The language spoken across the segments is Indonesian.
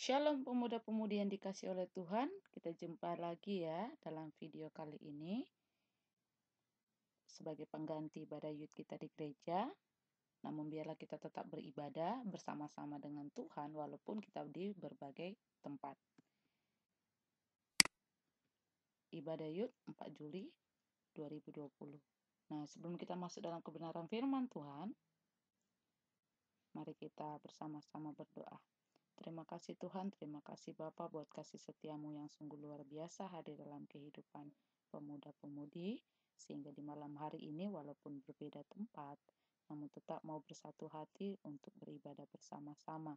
Shalom pemuda-pemudi yang dikasih oleh Tuhan, kita jumpa lagi ya dalam video kali ini sebagai pengganti ibadah youth kita di gereja. Namun biarlah kita tetap beribadah bersama-sama dengan Tuhan walaupun kita di berbagai tempat. Ibadah youth 4 Juli 2020. Nah, sebelum kita masuk dalam kebenaran firman Tuhan, mari kita bersama-sama berdoa. Terima kasih Tuhan, terima kasih Bapa buat kasih setiamu yang sungguh luar biasa hadir dalam kehidupan pemuda-pemudi, sehingga di malam hari ini walaupun berbeda tempat, namun tetap mau bersatu hati untuk beribadah bersama-sama.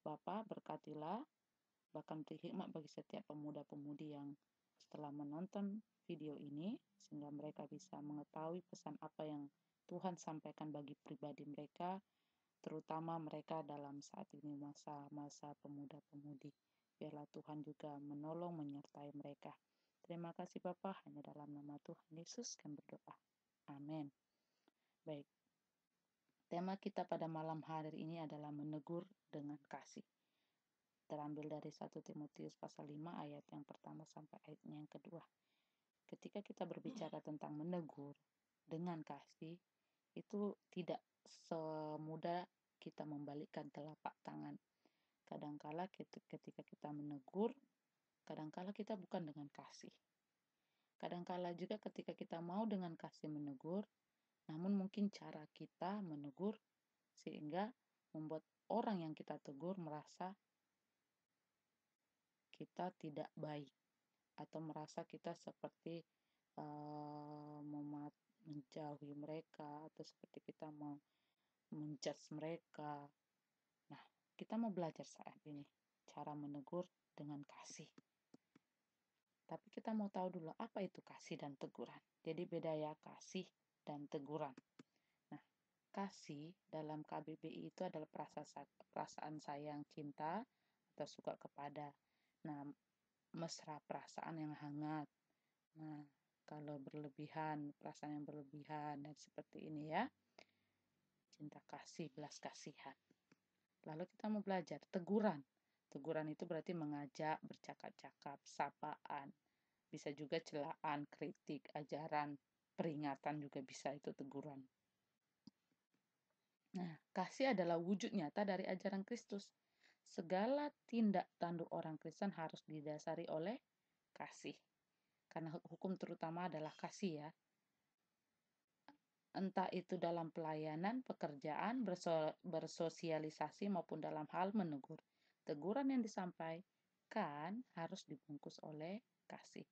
Bapa, berkatilah, bahkan beri hikmat bagi setiap pemuda-pemudi yang setelah menonton video ini, sehingga mereka bisa mengetahui pesan apa yang Tuhan sampaikan bagi pribadi mereka, terutama mereka dalam saat ini masa-masa pemuda-pemudi. Biarlah Tuhan juga menolong menyertai mereka. Terima kasih Bapa, hanya dalam nama Tuhan Yesus kami berdoa. Amin. Baik, tema kita pada malam hari ini adalah menegur dengan kasih. Terambil dari 1 Timotius pasal 5 ayat yang pertama sampai ayatnya yang kedua. Ketika kita berbicara tentang menegur dengan kasih, itu tidak semudah kita membalikkan telapak tangan. Kadangkala ketika kita menegur, kadangkala kita bukan dengan kasih. Kadangkala juga ketika kita mau dengan kasih menegur, namun mungkin cara kita menegur sehingga membuat orang yang kita tegur merasa kita tidak baik atau merasa kita seperti menjauhi mereka atau seperti kita mau menjudge mereka. Nah, kita mau belajar saat ini cara menegur dengan kasih. Tapi kita mau tahu dulu apa itu kasih dan teguran. Jadi beda ya kasih dan teguran. Nah, kasih dalam KBBI itu adalah perasaan sayang, cinta, atau suka kepada. Nah, mesra perasaan yang hangat. Nah, kalau berlebihan, perasaan yang berlebihan dan seperti ini ya. Cinta kasih, belas kasihan. Lalu kita mau belajar teguran. Teguran itu berarti mengajak, bercakap-cakap, sapaan. Bisa juga celaan, kritik, ajaran, peringatan juga bisa itu teguran. Nah, kasih adalah wujud nyata dari ajaran Kristus. Segala tindak tanduk orang Kristen harus didasari oleh kasih. Karena hukum terutama adalah kasih ya. Entah itu dalam pelayanan, pekerjaan, bersosialisasi maupun dalam hal menegur. Teguran yang disampaikan harus dibungkus oleh kasih.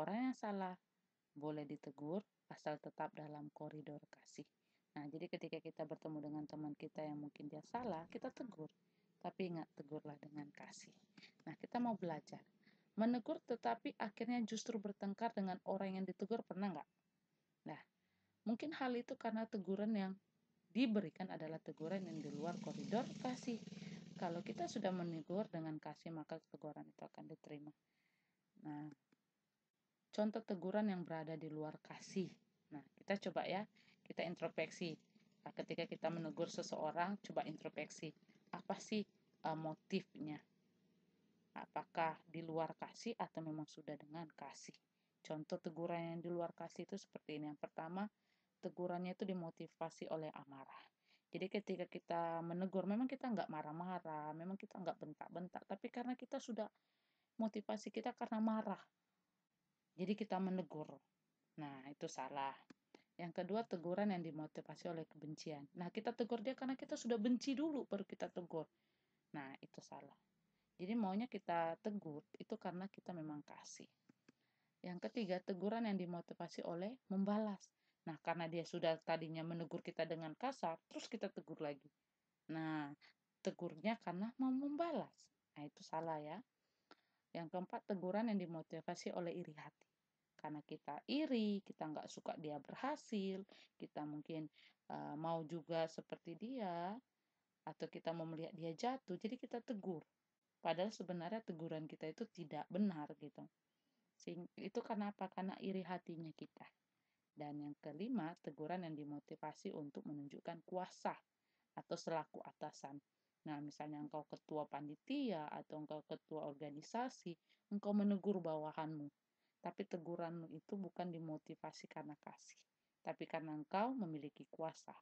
Orang yang salah boleh ditegur asal tetap dalam koridor kasih. Nah, jadi ketika kita bertemu dengan teman kita yang mungkin dia salah, kita tegur. Tapi ingat, tegurlah dengan kasih. Nah, kita mau belajar. Menegur tetapi akhirnya justru bertengkar dengan orang yang ditegur, pernah nggak? Nah, mungkin hal itu karena teguran yang diberikan adalah teguran yang di luar koridor kasih. Kalau kita sudah menegur dengan kasih, maka teguran itu akan diterima. Nah, contoh teguran yang berada di luar kasih. Nah, kita coba ya, kita introspeksi. Nah, ketika kita menegur seseorang, coba introspeksi. Apa sih motifnya? Apakah di luar kasih atau memang sudah dengan kasih? Contoh teguran yang di luar kasih itu seperti ini. Yang pertama, tegurannya itu dimotivasi oleh amarah. Jadi ketika kita menegur, memang kita nggak marah-marah, memang kita nggak bentak-bentak, tapi karena kita sudah motivasi kita karena marah. Jadi kita menegur. Nah, itu salah. Yang kedua, teguran yang dimotivasi oleh kebencian. Nah, kita tegur dia karena kita sudah benci dulu, baru kita tegur. Nah, itu salah. Jadi maunya kita tegur, itu karena kita memang kasih. Yang ketiga, teguran yang dimotivasi oleh membalas. Nah, karena dia sudah tadinya menegur kita dengan kasar, terus kita tegur lagi. Nah, tegurnya karena mau membalas. Nah, itu salah ya. Yang keempat, teguran yang dimotivasi oleh iri hati. Karena kita iri, kita nggak suka dia berhasil, kita mungkin mau juga seperti dia, atau kita mau melihat dia jatuh, jadi kita tegur. Padahal sebenarnya teguran kita itu tidak benar gitu. Itu karena apa? Karena iri hatinya kita. Dan yang kelima, teguran yang dimotivasi untuk menunjukkan kuasa atau selaku atasan. Nah, misalnya engkau ketua panitia atau engkau ketua organisasi, engkau menegur bawahanmu. Tapi teguranmu itu bukan dimotivasi karena kasih, tapi karena engkau memiliki kuasa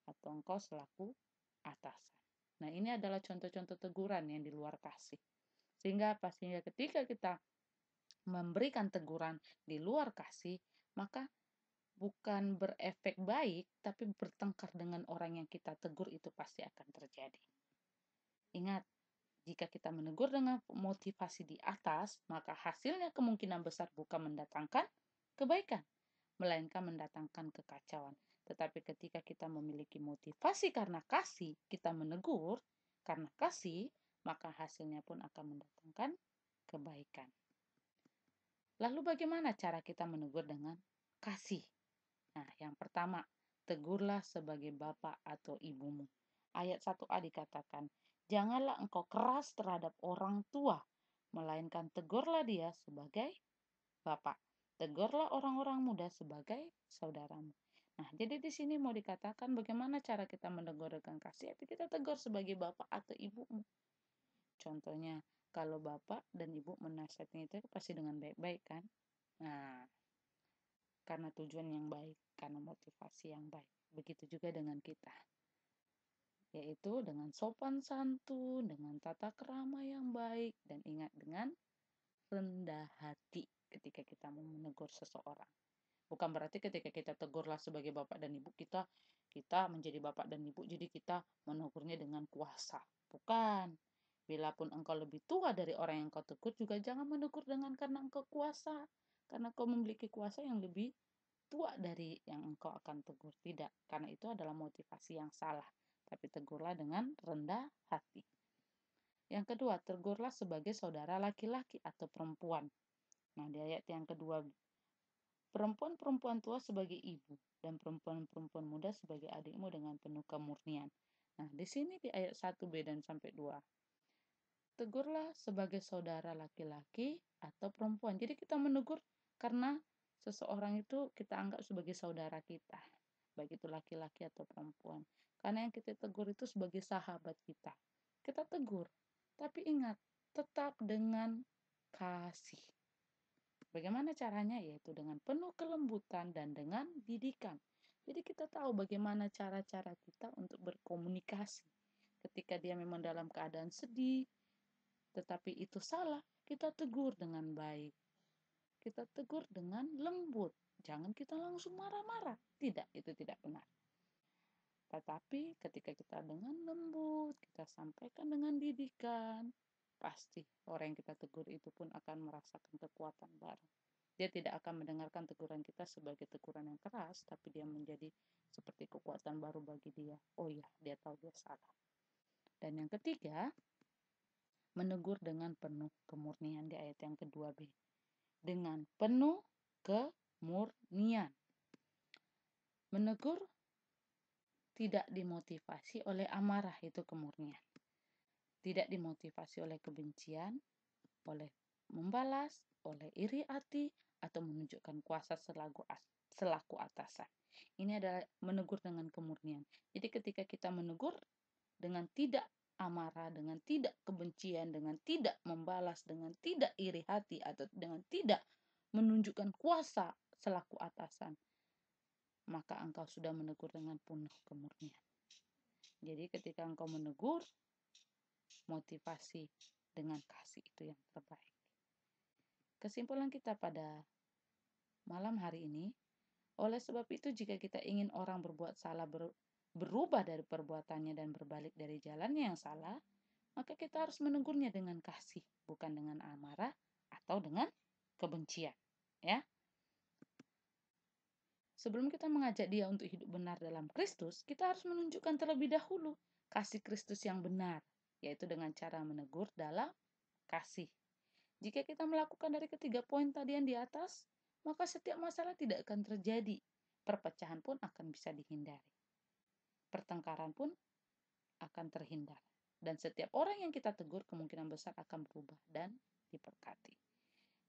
atau engkau selaku atasan. Nah, ini adalah contoh-contoh teguran yang di luar kasih. Sehingga apa? Sehingga ketika kita memberikan teguran di luar kasih, maka bukan berefek baik, tapi bertengkar dengan orang yang kita tegur itu pasti akan terjadi. Ingat, jika kita menegur dengan motivasi di atas, maka hasilnya kemungkinan besar bukan mendatangkan kebaikan, melainkan mendatangkan kekacauan. Tetapi ketika kita memiliki motivasi karena kasih, kita menegur karena kasih, maka hasilnya pun akan mendatangkan kebaikan. Lalu bagaimana cara kita menegur dengan kasih? Nah, yang pertama, tegurlah sebagai bapak atau ibumu. Ayat 1a dikatakan, janganlah engkau keras terhadap orang tua, melainkan tegurlah dia sebagai bapak. Tegurlah orang-orang muda sebagai saudaramu. Nah, jadi di sini mau dikatakan bagaimana cara kita menegur dengan kasih, itu kita tegur sebagai bapak atau ibumu. Contohnya, kalau bapak dan ibu menasihati itu pasti dengan baik-baik kan? Nah, karena tujuan yang baik, karena motivasi yang baik. Begitu juga dengan kita, yaitu dengan sopan santun, dengan tata krama yang baik, dan ingat dengan rendah hati ketika kita mau menegur seseorang. Bukan berarti ketika kita tegurlah sebagai bapak dan ibu, kita menjadi bapak dan ibu, jadi kita menegurnya dengan kuasa. Bukan. Bilapun engkau lebih tua dari orang yang kau tegur, juga jangan menegur dengan karena engkau kuasa. Karena kau memiliki kuasa yang lebih tua dari yang engkau akan tegur. Tidak, karena itu adalah motivasi yang salah. Tapi tegurlah dengan rendah hati. Yang kedua, tegurlah sebagai saudara laki-laki atau perempuan. Nah, di ayat yang kedua, perempuan-perempuan tua sebagai ibu dan perempuan-perempuan muda sebagai adikmu dengan penuh kemurnian. Nah, di sini di ayat 1b dan sampai 2. Tegurlah sebagai saudara laki-laki atau perempuan. Jadi kita menegur karena seseorang itu kita anggap sebagai saudara kita, baik itu laki-laki atau perempuan. Karena yang kita tegur itu sebagai sahabat kita. Kita tegur, tapi ingat, tetap dengan kasih. Bagaimana caranya? Yaitu dengan penuh kelembutan dan dengan didikan. Jadi kita tahu bagaimana cara-cara kita untuk berkomunikasi. Ketika dia memang dalam keadaan sedih, tetapi itu salah, kita tegur dengan baik. Kita tegur dengan lembut. Jangan kita langsung marah-marah. Tidak, itu tidak benar. Tetapi ketika kita dengan lembut, kita sampaikan dengan didikan, pasti orang yang kita tegur itu pun akan merasakan kekuatan baru. Dia tidak akan mendengarkan teguran kita sebagai teguran yang keras, tapi dia menjadi seperti kekuatan baru bagi dia. Oh iya, dia tahu dia salah. Dan yang ketiga, menegur dengan penuh kemurnian di ayat yang kedua B. Dengan penuh kemurnian. Menegur tidak dimotivasi oleh amarah, itu kemurnian. Tidak dimotivasi oleh kebencian, oleh membalas, oleh iri hati, atau menunjukkan kuasa selaku atasan. Ini adalah menegur dengan kemurnian. Jadi ketika kita menegur dengan tidak amarah, dengan tidak kebencian, dengan tidak membalas, dengan tidak iri hati, atau dengan tidak menunjukkan kuasa selaku atasan, maka engkau sudah menegur dengan penuh kemurnian. Jadi ketika engkau menegur, motivasi dengan kasih itu yang terbaik. Kesimpulan kita pada malam hari ini, oleh sebab itu jika kita ingin orang berbuat salah berubah dari perbuatannya dan berbalik dari jalannya yang salah, maka kita harus menegurnya dengan kasih, bukan dengan amarah atau dengan kebencian. Ya. Sebelum kita mengajak dia untuk hidup benar dalam Kristus, kita harus menunjukkan terlebih dahulu kasih Kristus yang benar, yaitu dengan cara menegur dalam kasih. Jika kita melakukan dari ketiga poin tadi yang di atas, maka setiap masalah tidak akan terjadi. Perpecahan pun akan bisa dihindari. Pertengkaran pun akan terhindar. Dan setiap orang yang kita tegur kemungkinan besar akan berubah dan diberkati.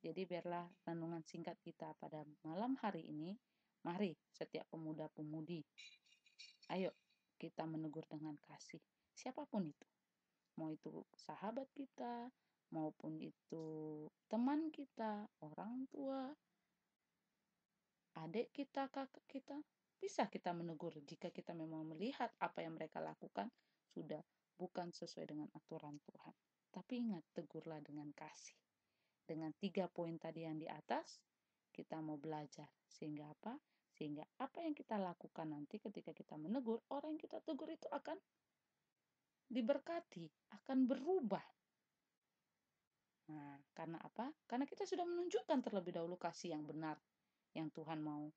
Jadi biarlah renungan singkat kita pada malam hari ini. Mari setiap pemuda-pemudi, ayo kita menegur dengan kasih. Siapapun itu. mau itu sahabat kita, maupun itu teman kita, orang tua, adik kita, kakak kita, bisa kita menegur jika kita memang melihat apa yang mereka lakukan sudah bukan sesuai dengan aturan Tuhan. Tapi ingat, tegurlah dengan kasih. Dengan 3 poin tadi yang di atas, kita mau belajar. Sehingga apa? Sehingga apa yang kita lakukan nanti ketika kita menegur, orang yang kita tegur itu akan diberkati, akan berubah. Nah, karena apa? Karena kita sudah menunjukkan terlebih dahulu kasih yang benar yang Tuhan mau,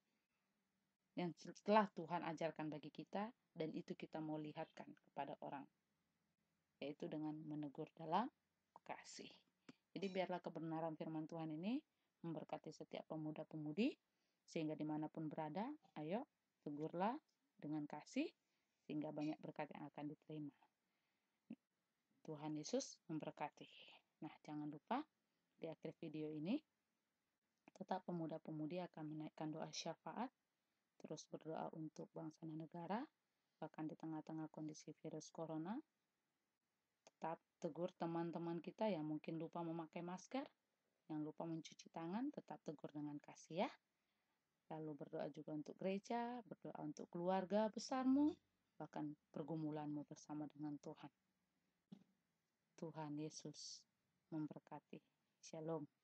yang setelah Tuhan ajarkan bagi kita, dan itu kita mau lihatkan kepada orang, yaitu dengan menegur dalam kasih. Jadi biarlah kebenaran firman Tuhan ini memberkati setiap pemuda-pemudi, sehingga dimanapun berada, ayo tegurlah dengan kasih, sehingga banyak berkat yang akan diterima. Tuhan Yesus memberkati. Nah, jangan lupa di akhir video ini, tetap pemuda-pemudi akan menaikkan doa syafaat, terus berdoa untuk bangsa dan negara, bahkan di tengah-tengah kondisi virus corona. Tetap tegur teman-teman kita yang mungkin lupa memakai masker, yang lupa mencuci tangan, tetap tegur dengan kasih ya. Lalu berdoa juga untuk gereja, berdoa untuk keluarga besarmu, bahkan pergumulanmu bersama dengan Tuhan. Tuhan Yesus memberkati. Shalom.